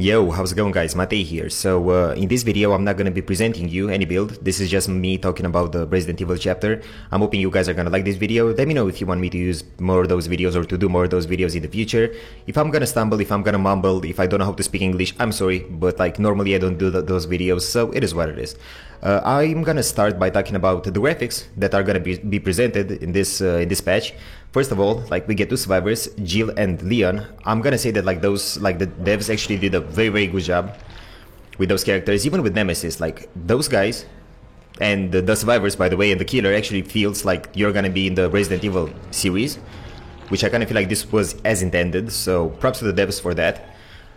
Yo, how's it going guys? Matei here. In this video I'm not gonna be presenting you any build. This is just me talking about the Resident Evil chapter. I'm hoping you guys are gonna like this video. Let me know if you want me to use more of those videos or to do more of those videos in the future. If I'm gonna stumble, if I'm gonna mumble, if I don't know how to speak English, I'm sorry, but like normally I don't do those videos, so it is what it is. I'm gonna start by talking about the graphics that are gonna be presented in this patch. First of all, like we get two survivors, Jill and Leon. I'm gonna say that the devs actually did a very good job with those characters, even with Nemesis. Like those guys and the survivors, by the way, and the killer actually feels like you're gonna be in the Resident Evil series, which I kind of feel like this was as intended. So props to the devs for that.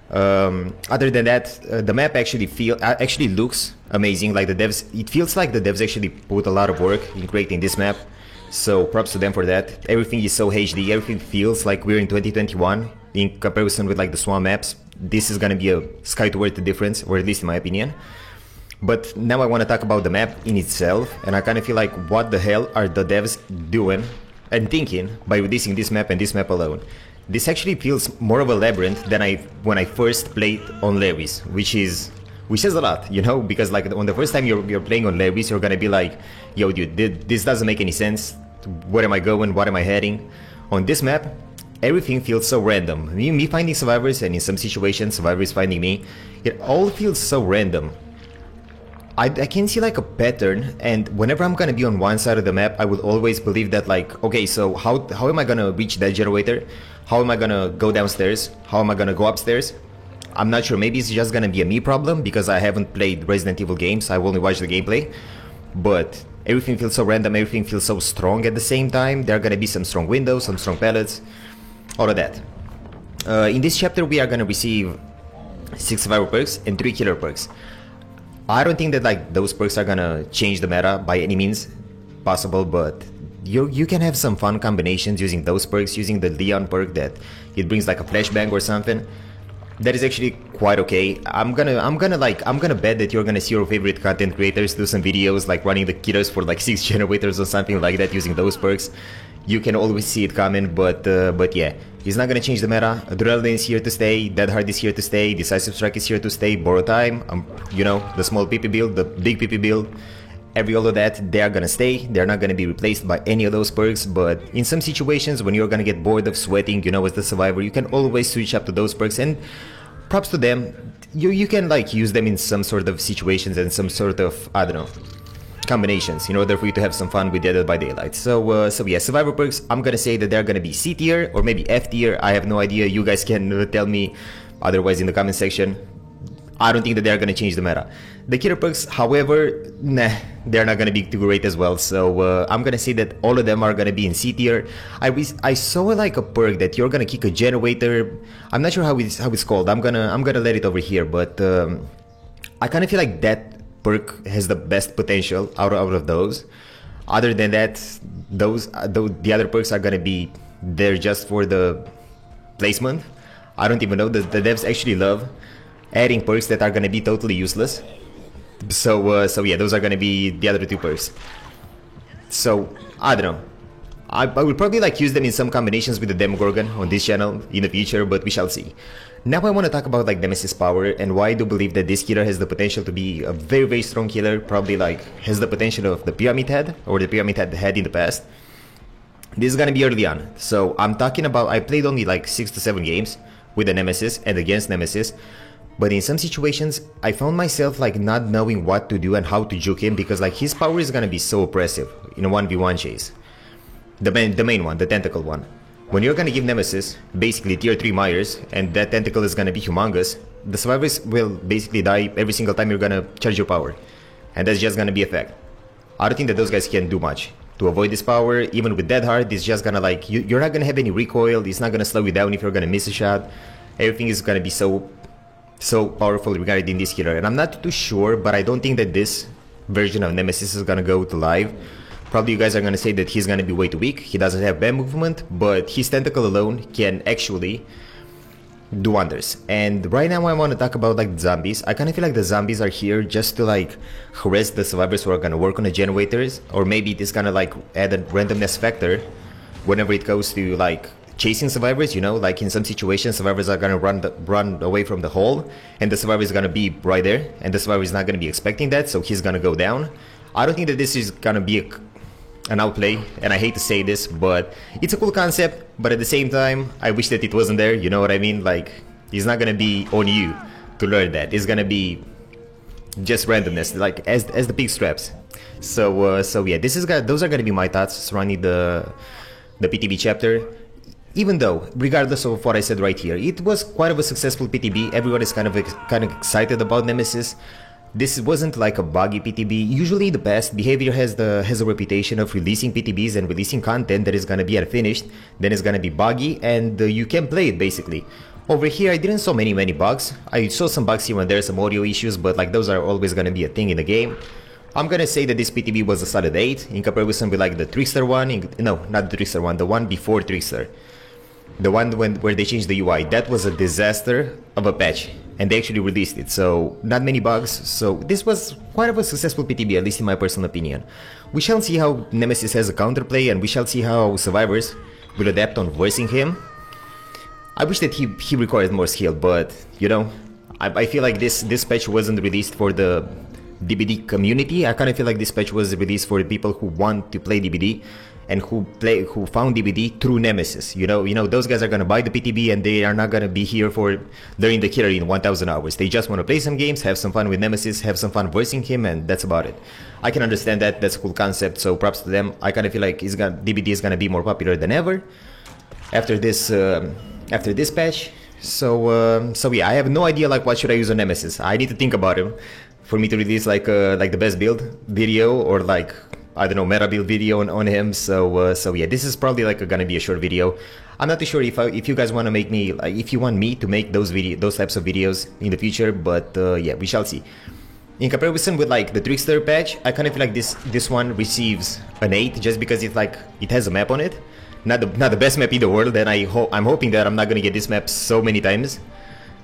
Other than that, the map actually looks amazing. Like it feels like the devs actually put a lot of work in creating this map. So props to them for that. Everything is so HD, everything feels like we're in 2021 in comparison with like the Swan maps. This is gonna be a sky to earth difference, or at least in my opinion. But now I want to talk about the map in itself, and I kind of feel like what the hell are the devs doing and thinking by releasing this map and this map alone. This actually feels more of a labyrinth than when I first played on Larry's, which says a lot, you know, because like on the first time you're playing on Larry's, you're gonna be like, yo dude, this doesn't make any sense. Where am I going? What am I heading? On this map, everything feels so random. Me finding survivors, and in some situations survivors finding me, it all feels so random. I can see like a pattern, and whenever I'm gonna be on one side of the map, I will always believe that like, okay, so how am I gonna reach that generator? How am I gonna go downstairs? How am I gonna go upstairs? I'm not sure, maybe it's just gonna be a me problem because I haven't played Resident Evil games, I've only watched the gameplay. But everything feels so random, everything feels so strong at the same time. There are gonna be some strong windows, some strong pellets, all of that. In this chapter we are gonna receive 6 survival perks and 3 killer perks. I don't think that like those perks are gonna change the meta by any means possible, but you can have some fun combinations using those perks, using the Leon perk that it brings like a flashbang or something. That is actually quite okay. I'm gonna bet that you're gonna see your favorite content creators do some videos like running the killers for like 6 generators or something like that using those perks. You can always see it coming, but yeah, it's not gonna change the meta. Adrenaline is here to stay, Dead Hard is here to stay, Decisive Strike is here to stay, Borrow Time, you know, the small PP build, the big PP build, all of that, they are gonna stay. They're not gonna be replaced by any of those perks, but in some situations when you're gonna get bored of sweating, you know, as the survivor, you can always switch up to those perks, and props to them. You can like use them in some sort of situations and some sort of, I don't know, combinations in order for you to have some fun with Dead by Daylight. So yeah, survivor perks, I'm gonna say that they're gonna be C tier or maybe F tier. I have no idea. You guys can tell me otherwise in the comment section. I don't think that they're gonna change the meta. The killer perks, however, nah, they're not gonna be too great as well. So I'm gonna say that all of them are gonna be in C tier. I saw like a perk that you're gonna kick a generator. I'm not sure how it's called. I'm gonna let it over here, but I kind of feel like that perk has the best potential out of those. Other than that, the other perks are gonna be there just for the placement. I don't even know. The devs actually love adding perks that are gonna be totally useless. So yeah, those are gonna be the other 2 perks. So I don't know. I will probably like use them in some combinations with the Demogorgon on this channel in the future, but we shall see. Now I want to talk about like Nemesis power and why I do believe that this killer has the potential to be a very strong killer. Probably like has the potential of the Pyramid Head, or the Pyramid Head had in the past. This is gonna be early on. So I'm talking about, I played only like 6 to 7 games with the Nemesis and against Nemesis. But in some situations, I found myself like not knowing what to do and how to juke him, because like his power is gonna be so oppressive in a 1v1 chase. The main one, the tentacle one. When you're gonna give Nemesis basically tier 3 Myers, and that tentacle is gonna be humongous, the survivors will basically die every single time you're gonna charge your power. And that's just gonna be a fact. I don't think that those guys can do much to avoid this power. Even with Dead Hard, it's just gonna like, you're not gonna have any recoil, it's not gonna slow you down if you're gonna miss a shot. Everything is gonna be so powerful regarding this killer, and I'm not too sure, but I don't think that this version of Nemesis is gonna go to live. Probably you guys are gonna say that he's gonna be way too weak, he doesn't have band movement, but his tentacle alone can actually do wonders. And right now I want to talk about like the zombies. I kind of feel like the zombies are here just to like harass the survivors who are gonna work on the generators, or maybe it is gonna like add a randomness factor whenever it goes to like chasing survivors, you know, like in some situations survivors are gonna run away from the hole, and the survivor is gonna be right there, and the survivor is not gonna be expecting that, so he's gonna go down. I don't think that this is gonna be an outplay, and I hate to say this, but it's a cool concept, but at the same time I wish that it wasn't there, you know what I mean? Like, it's not gonna be on you to learn that. It's gonna be just randomness, like as the pig straps. So yeah, those are gonna be my thoughts surrounding the PTB chapter. Even though, regardless of what I said right here, it was quite of a successful PTB. Everyone is kind of excited about Nemesis. This wasn't like a buggy PTB. Usually the past, Behavior has a reputation of releasing PTBs and releasing content that is gonna be unfinished, then it's gonna be buggy, and you can play it basically. Over here I didn't saw many bugs. I saw some bugs here and there, some audio issues, but like those are always gonna be a thing in the game. I'm gonna say that this PTB was a solid 8 in comparison with like the Trickster one, no, not the Trickster one, the one before Trickster. The one where they changed the UI. That was a disaster of a patch, and they actually released it, so not many bugs. So this was quite of a successful PTB, at least in my personal opinion. We shall see how Nemesis has a counterplay, and we shall see how survivors will adapt on voicing him. I wish that he required more skill, but you know, I feel like this patch wasn't released for the DBD community. I kind of feel like this patch was released for the people who want to play DBD and who found DBD through Nemesis. You know, those guys are gonna buy the PTB and they are not gonna be here for during the killer in 1000 hours. They just want to play some games, have some fun with Nemesis, have some fun voicing him, and that's about it. I can understand that. That's a cool concept, so props to them. I kind of feel like DBD is gonna be more popular than ever after this patch. So yeah, I have no idea like what should I use on Nemesis. I need to think about him for me to release like the best build video, or like, I don't know, meta build video on him. So yeah, this is probably like gonna be a short video. I'm not too sure if you guys want to make me, like, if you want me to make those types of videos in the future, but yeah, we shall see. In comparison with like the Trickster patch, I kind of feel like this one receives an 8 just because it has a map on it. Not the best map in the world, and I'm hoping that I'm not gonna get this map so many times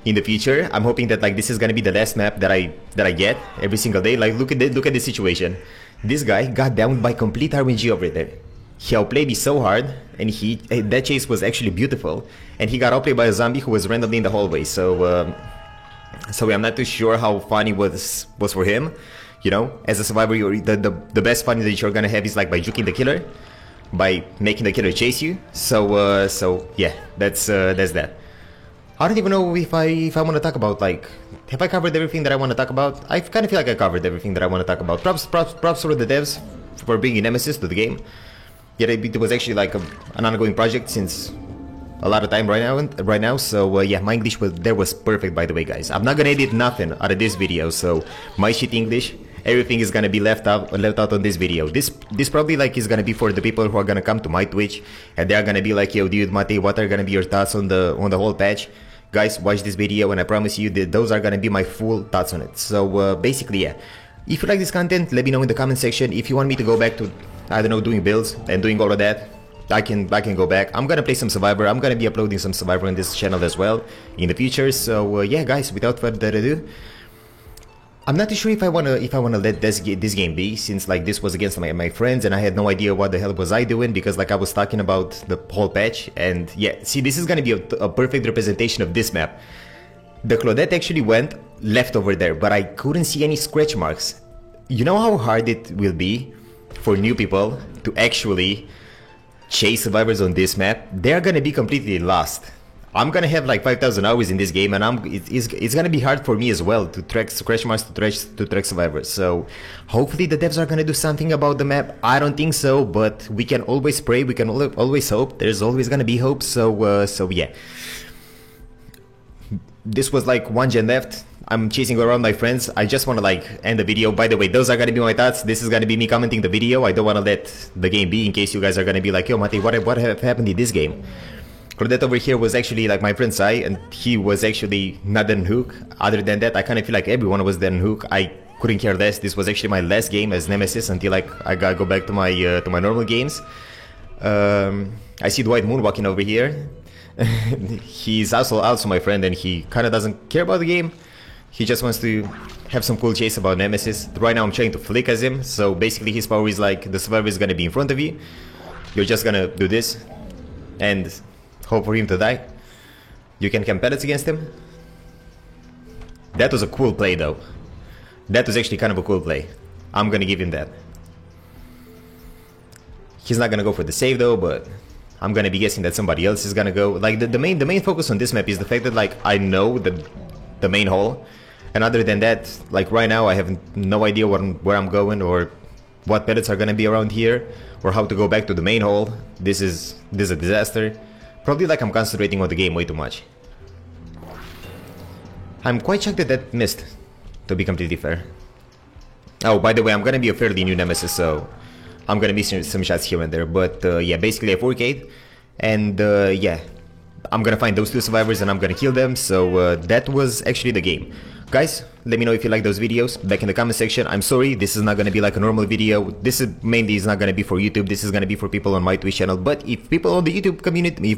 in the future. I'm hoping that like this is gonna be the last map that I get every single day. Like look at this situation. This guy got downed by complete RNG over there. He outplayed me so hard, and that chase was actually beautiful. And he got outplayed by a zombie who was randomly in the hallway. So I'm not too sure how fun it was for him. You know, as a survivor, the best fun that you're gonna have is like by juking the killer, by making the killer chase you. So yeah, that's that. I don't even know if I want to talk about, like, have I covered everything that I want to talk about? I kind of feel like I covered everything that I want to talk about. Props for the devs for bringing Nemesis to the game. Yeah, it was actually like an ongoing project since a lot of time right now. So yeah, my English was perfect, by the way, guys. I'm not gonna edit nothing out of this video, so my shit English, everything is gonna be left out on this video. This probably like is gonna be for the people who are gonna come to my Twitch, and they're gonna be like, yo, dude, Mate, what are gonna be your thoughts on the whole patch? Guys, watch this video, and I promise you that those are gonna be my full thoughts on it. So basically, yeah, if you like this content, let me know in the comment section. If you want me to go back to, I don't know, doing builds and doing all of that, I can go back. I'm gonna play some Survivor. I'm gonna be uploading some Survivor on this channel as well in the future. So yeah, guys, without further ado, I'm not too sure if I wanna let this game be, since like this was against my friends, and I had no idea what the hell was I doing, because like I was talking about the whole patch. And yeah, see, this is gonna be a perfect representation of this map. The Claudette actually went left over there, but I couldn't see any scratch marks. You know how hard it will be for new people to actually chase survivors on this map? They're gonna be completely lost. I'm gonna have like 5,000 hours in this game, and it's gonna be hard for me as well to track scratch marks, to track survivors. So hopefully the devs are gonna do something about the map. I don't think so, but we can always pray, we can always hope. There's always gonna be hope. So yeah, this was like 1 gen left. I'm chasing around my friends. I just want to like end the video. By the way, those are gonna be my thoughts. This is gonna be me commenting the video. I don't want to let the game be, in case you guys are gonna be like, yo, Mate, what have happened in this game? Claudette over here was actually like my friend Sai, and he was actually not Dead on Hook. Other than that, I kind of feel like everyone was Dead on Hook. I couldn't care less. This was actually my last game as Nemesis until like I gotta go back to my normal games. I see Dwight Moon walking over here. He's also my friend, and he kind of doesn't care about the game. He just wants to have some cool chase about Nemesis. Right now I'm trying to flick as him, so basically his power is like the survivor is gonna be in front of you. You're just gonna do this, and Hope for him to die. You can camp pellets against him. That was a cool play though. That was actually kind of a cool play. I'm gonna give him that. He's not gonna go for the save though, but I'm gonna be guessing that somebody else is gonna go. Like the main focus on this map is the fact that like I know the main hall, and other than that, like right now I have no idea where I'm going or what pellets are gonna be around here or how to go back to the main hall. This is a disaster. Probably like I'm concentrating on the game way too much. I'm quite shocked that missed, to be completely fair. Oh, by the way, I'm gonna be a fairly new Nemesis, so I'm gonna miss some shots here and there. But yeah, basically I 4K'd, and yeah, I'm gonna find those two survivors and I'm gonna kill them. So that was actually the game. Guys, let me know if you like those videos back in the comment section. I'm sorry, this is not gonna be like a normal video. This is mainly not gonna be for YouTube. This is gonna be for people on my Twitch channel. But if people on the YouTube community,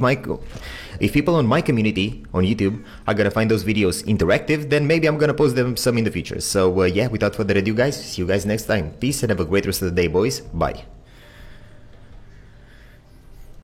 if people on my community on YouTube are gonna find those videos interactive, then maybe I'm gonna post them some in the future. So yeah, without further ado, guys, see you guys next time. Peace and have a great rest of the day, boys. Bye.